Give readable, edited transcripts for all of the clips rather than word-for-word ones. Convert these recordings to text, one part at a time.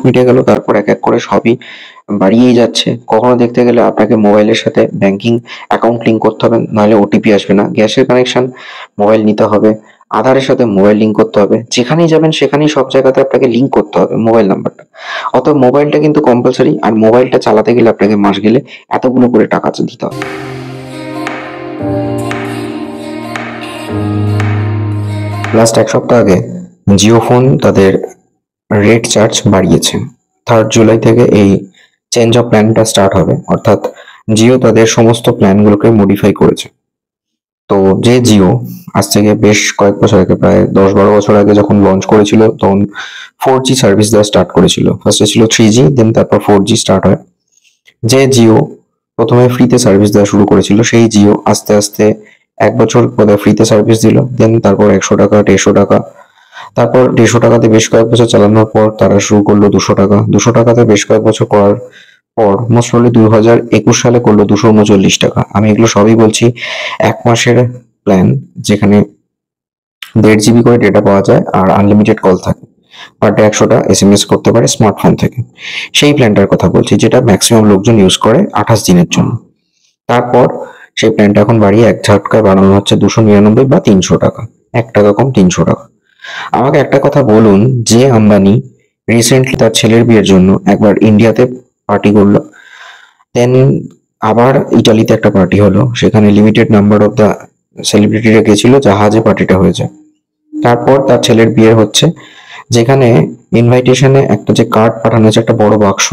মিটে গেল, তারপর এক এক করে সবই বাড়িয়েই যাচ্ছে। কখনো দেখতে গেলে আপনাকে মোবাইলের সাথে ব্যাংকিং অ্যাকাউন্ট লিঙ্ক করতে হবে, নাহলে ওটিপি আসবে না। গ্যাসের কানেকশন মোবাইল নিতে হবে, আধারের সাথে মোবাইল লিঙ্ক করতে হবে, যেখানেই যাবেন সেখানেই সব জায়গাতে আপনাকে লিঙ্ক করতে হবে মোবাইল নাম্বারটা। অতএব মোবাইলটা কিন্তু কম্পালসারি, আর মোবাইলটা চালাতে গেলে আপনাকে মাস গেলে এতগুলো করে টাকা দিতে হবে। লাস্ট এক সপ্তাহ আগে জিও ফোন তাদের রেট চার্জ বাড়িয়েছে। 3rd জুলাই থেকে এই চেঞ্জ অফ প্ল্যানটা স্টার্ট হবে, অর্থাৎ জিও তাদের সমস্ত প্ল্যানগুলোকে মডিফাই করেছে। তো যে জিও আজ থেকে বেশ কয়েক বছর আগে, প্রায় 10-12 বছর আগে যখন লঞ্চ করেছিল, তখন 4G সার্ভিস দেওয়া স্টার্ট করেছিল। ফার্স্টে ছিল 3G, দেন তারপর 4G স্টার্ট হয়। যে জিও প্রথমে ফ্রিতে সার্ভিস দেওয়া শুরু করেছিল, সেই জিও আস্তে আস্তে 1 বছর বোধহয় ফ্রিতে সার্ভিস দিল, দেন তারপর 100 টাকা, 150 টাকা, তারপর 150 টাকাতে বেশ কয়েক বছর চালানোর পর তারা শুরু করলো 200 টাকা, 200 টাকাতে বেশ কয়েক বছর করার পর মোস্ট প্রবাবলি 2021 সালে করলো 239 টাকা। আমি এগুলো সবই বলছি 1 মাসের প্ল্যান, যেখানে 1.5 GB করে ডেটা পাওয়া যায় আর আনলিমিটেড কল থাকে, পার ডে 100টা SMS করতে পারে স্মার্টফোন থেকে। সেই প্ল্যানটার কথা বলছি, যেটা ম্যাক্সিমাম লোকজন ইউজ করে 28 দিনের জন্য। তারপর সেই প্ল্যানটা এখন বাড়িয়ে এক ঝটকায় বাড়ানো হচ্ছে 299 বা 300 টাকা, 1 টাকা কম, 300 টাকা। আমাকে একটা কথা বলুন, যে আম্বানি রিসেন্টলি তার ছেলের বিয়ের জন্য একবার ইন্ডিয়াতে পার্টি করলো, দেন আবার ইটালিতে একটা পার্টি হলো, সেখানে লিমিটেড নাম্বার অফ দ্য সেলিব্রিটিরা গেছিল, জাহাজে পার্টিটা হয়েছে। তারপর তার ছেলের বিয়ে হচ্ছে, যেখানে ইনভাইটেশনে একটা যে কার্ড পাঠানো হয়েছে, একটা বড় বাক্স,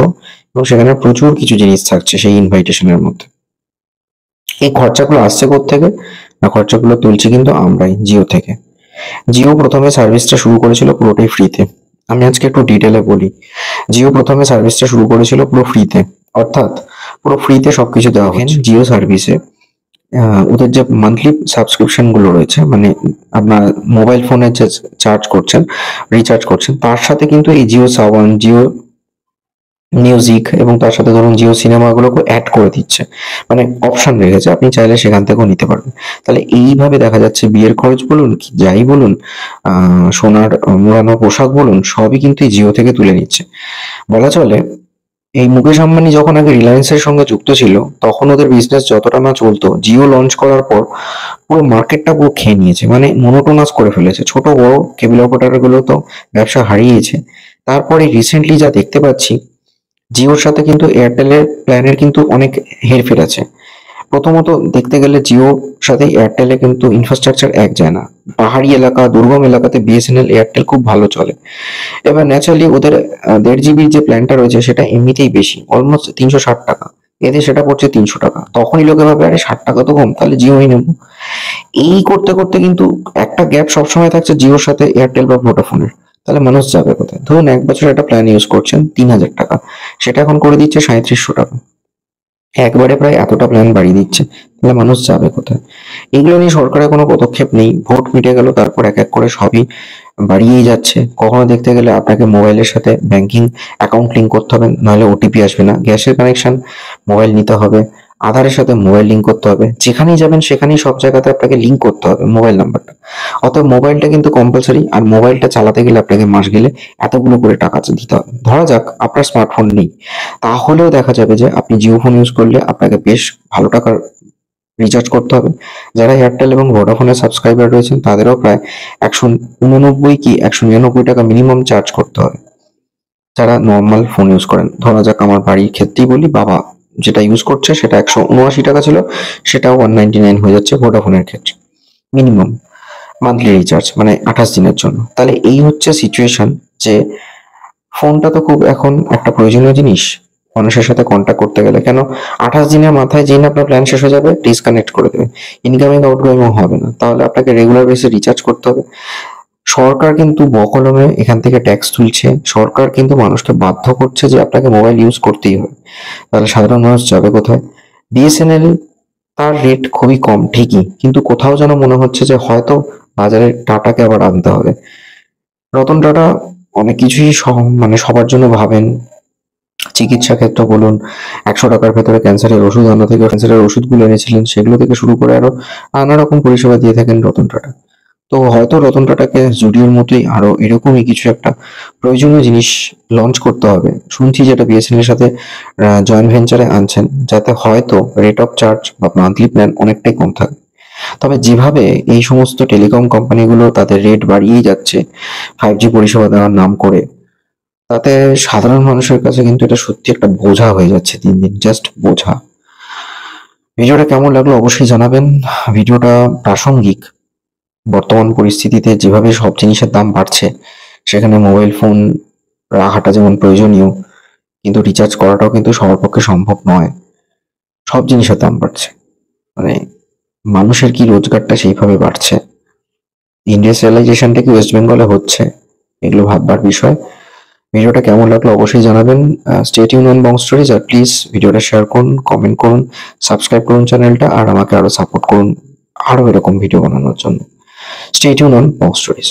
এবং সেখানে প্রচুর কিছু জিনিস থাকছে সেই ইনভাইটেশনের মধ্যে। এই খরচাগুলো আসছে কোত্থেকে? না, খরচাগুলো তুলছি কিন্তু আমরাই, জিও থেকে। জিও প্রথমে সার্ভিসটা শুরু করেছিল পুরোটাই ফ্রিতে। আমি আজকে একটু ডিটেলে বলি। জিও প্রথমে সার্ভিসটা শুরু করেছিল পুরো ফ্রিতে, অর্থাৎ পুরো ফ্রিতে সবকিছু দেওয়া হচ্ছে জিও সার্ভিসে। ওদের যে মান্থলি সাবস্ক্রিপশন গুলো রয়েছে, মানে আপনার মোবাইল ফোনে যে চার্জ করছেন, রিচার্জ করছেন, তার সাথে কিন্তু এই জিও সাওয়ান, জিও মিউজিক এবং তার সাথে ধরুন জিও সিনেমাগুলোকে অ্যাড করে দিচ্ছে, মানে অপশন রেখেছে, আপনি চাইলে সেখান থেকেও নিতে পারবেন। তাহলে এইভাবে দেখা যাচ্ছে বিয়ের খরচ বলুন, কি যাই বলুন, সোনার মোড়ানো পোশাক বলুন, সবই কিন্তু এই জিও থেকে তুলে নিচ্ছে। বলা চলে এই মুকেশ আম্বানি যখন আগে রিলায়েন্সের সঙ্গে যুক্ত ছিল, তখন ওদের বিজনেস যতটা না চলতো, জিও লঞ্চ করার পর পুরো মার্কেটটা পুরো খেয়ে নিয়েছে, মানে মনোটোনাস করে ফেলেছে। ছোট বড় কেবল অপারেটর গুলো তো ব্যবসা হারিয়েছে। তারপরে রিসেন্টলি যা দেখতে পাচ্ছি, জিওর সাথে কিন্তু এয়ারটেলের প্ল্যানের কিন্তু অনেক হেরফের আছে। প্রথমত দেখতে গেলে জিওর সাথে এয়ারটেলে কিন্তু ইনফ্রাস্ট্রাকচার এক যায় না। পাহাড়ি এলাকা, দুর্গম এলাকাতে বিএসএনএল, এয়ারটেল খুব ভালো চলে। এবার ন্যাচারালি ওদের 1.5 জিবির যে প্ল্যানটা রয়েছে, সেটা এমনিতেই বেশি, অলমোস্ট 360 টাকা। এতে সেটা পড়ছে 300 টাকা। তখনই লোকে ভাবে, আরে 60 টাকা তো কম, তাহলে জিওই নেবো। এই করতে করতে কিন্তু একটা গ্যাপ সবসময় থাকছে জিওর সাথে এয়ারটেল বা ভোডাফোনের। তাহলে মানুষ যাবে কোথায়? ধরুন 1 বছর একটা প্ল্যান ইউজ করছেন 3000 টাকা, সেটা এখন করে দিচ্ছে 3700 টাকা। একবারে প্রায় এতটা প্ল্যান বাড়িয়ে দিচ্ছে, তাহলে মানুষ যাবে কোথায়? এগুলো নিয়ে সরকারের কোনো পদক্ষেপ নেই। ভোট মিটে গেল, তারপর এক এক করে সবই বাড়িয়েই যাচ্ছে। কখনো দেখতে গেলে আপনাকে মোবাইলের সাথে ব্যাংকিং অ্যাকাউন্ট লিঙ্ক করতে হবে, নাহলে ওটিপি আসবে না। গ্যাসের কানেকশন মোবাইল নিতে হবে, আধারের সাথে মোবাইল লিঙ্ক করতে হবে, যেখানেই যাবেন সেখানেই সব জায়গাতে আপনাকে লিঙ্ক করতে হবে মোবাইল নাম্বারটা। অতএব মোবাইলটা কিন্তু কম্পালসারি, আর মোবাইলটা চালাতে গেলে আপনাকে মাস গেলে এতগুলো করে টাকা দিতে হবে। ধরা যাক আপনার স্মার্টফোন নেই, তাহলেও দেখা যাবে যে আপনি জিও ফোন ইউজ করলে আপনাকে বেশ ভালো টাকার রিচার্জ করতে হবে। যারা এয়ারটেল এবং ভোডাফোনের সাবস্ক্রাইবার রয়েছেন, তাদেরও প্রায় 189 কি 199 টাকা মিনিমাম চার্জ করতে হবে। যারা নর্মাল ফোন ইউজ করেন, ধরা যাক আমার বাড়ির ক্ষেত্রেই বলি, বাবা যেটা ইউজ করছে সেটা 179 টাকা ছিল, সেটাও 199 হয়ে যাচ্ছে ভোডাফোনের ক্ষেত্রে মিনিমাম মান্থলি রিচার্জ, মানে 28 দিনের জন্য। তাহলে এই হচ্ছে সিচুয়েশন, যে ফোনটা তো খুব এখন একটা প্রয়োজনীয় জিনিস মানুষের সাথে কন্ট্যাক্ট করতে গেলে। কেন, 28 দিনের মাথায় যেই না আপনার প্ল্যান শেষ হয়ে যাবে, ডিসকানেক্ট করে দেবে, ইনকামিং আউটগোয়িং হবে না, তাহলে আপনাকে রেগুলার বেসে রিচার্জ করতে হবে। সরকার কিন্তু বকলমে এখান থেকে ট্যাক্স তুলছে, সরকার কিন্তু মানুষকে বাধ্য করছে যে আপনাকে মোবাইল ইউজ করতেই হবে। তাহলে সাধারণ মানুষ যাবে কোথায়? বিএসএনএল তার রেট খুবই কম ঠিকই, কিন্তু কোথাও যেন মনে হচ্ছে যে হয়তো বাজারে টাটাকে আবার আনতে হবে। রতন টাটা অনেক কিছুই মানে সবার জন্য ভাবেন। চিকিৎসা ক্ষেত্র বলুন, 100 টাকার ভেতরে ক্যান্সারের ওষুধ আনা থেকে ক্যান্সারের ওষুধগুলো এনেছিলেন, সেগুলো থেকে শুরু করে আরো নানা রকম পরিষেবা দিয়ে থাকেন রতন টাটা। তো হয়তো রতন টাটাকে জুডিওর মতোই আরো এরকমই কিছু একটা প্রয়োজনীয় জিনিস লঞ্চ করতে হবে, শুনছি যেটা বিএসএনএল এর সাথে জয়েন্ট ভেঞ্চারে আনছেন, যাতে হয়তো রেট অফ চার্জ বা মান্থলি প্ল্যান অনেকটাই কম থাকে। তবে যেভাবে এই সমস্ত টেলিকম কোম্পানিগুলো তাদের রেট বাড়িয়েই যাচ্ছে 5G পরিষেবা দেওয়ার নাম করে, তাতে সাধারণ মানুষের কাছে কিন্তু এটা সত্যি একটা বোঝা হয়ে যাচ্ছে দিন দিন, জাস্ট বোঝা। ভিডিওটা কেমন লাগলো অবশ্যই জানাবেন। ভিডিওটা প্রাসঙ্গিক, বর্তমান পরিস্থিতিতে যেভাবে সব জিনিসের দাম বাড়ছে, সেখানে মোবাইল ফোন রাখাটা যেমন প্রয়োজনীয়, কিন্তু রিচার্জ করাটাও কিন্তু সবার পক্ষে সম্ভব নয়। সব জিনিসের দাম বাড়ছে, মানে মানুষের কি রোজগারটা সেইভাবে বাড়ছে, ইন্ডাস্ট্রিয়ালাইজেশনটা কি ওয়েস্ট বেঙ্গলে হচ্ছে, এগুলো ভাববার বিষয়। ভিডিওটা কেমন লাগলো অবশ্যই জানাবেন। Stay tune on Bong Stories, আর প্লিজ ভিডিওটা শেয়ার করুন, কমেন্ট করুন, সাবস্ক্রাইব করুন চ্যানেলটা, আর আমাকে আরো সাপোর্ট করুন আরো এরকম ভিডিও বানানোর জন্য। Stay tune on Bong stories.